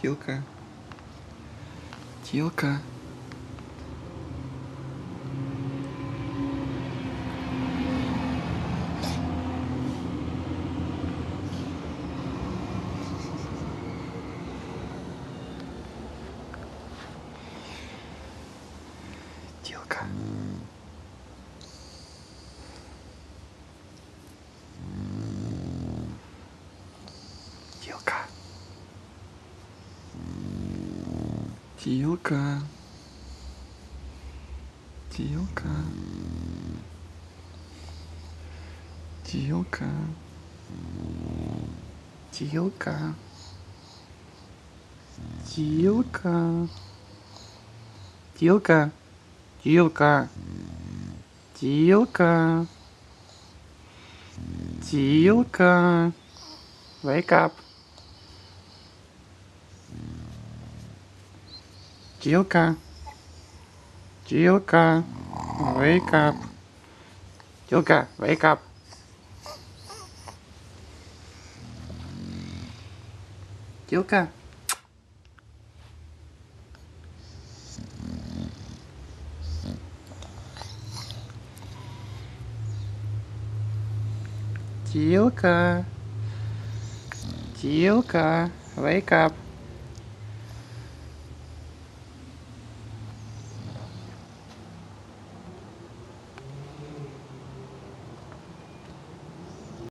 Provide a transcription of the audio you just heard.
Тилка. Тилка. Тилка. Тилка. Тилка. Тилка. Тилка. Тилка. Тилка. Тилка. Тилка. Тилка. Тилка. Wake up. Тилка. Тилка. Wake up. Тилка, wake up. Тилка. Тилка. Тилка, wake up.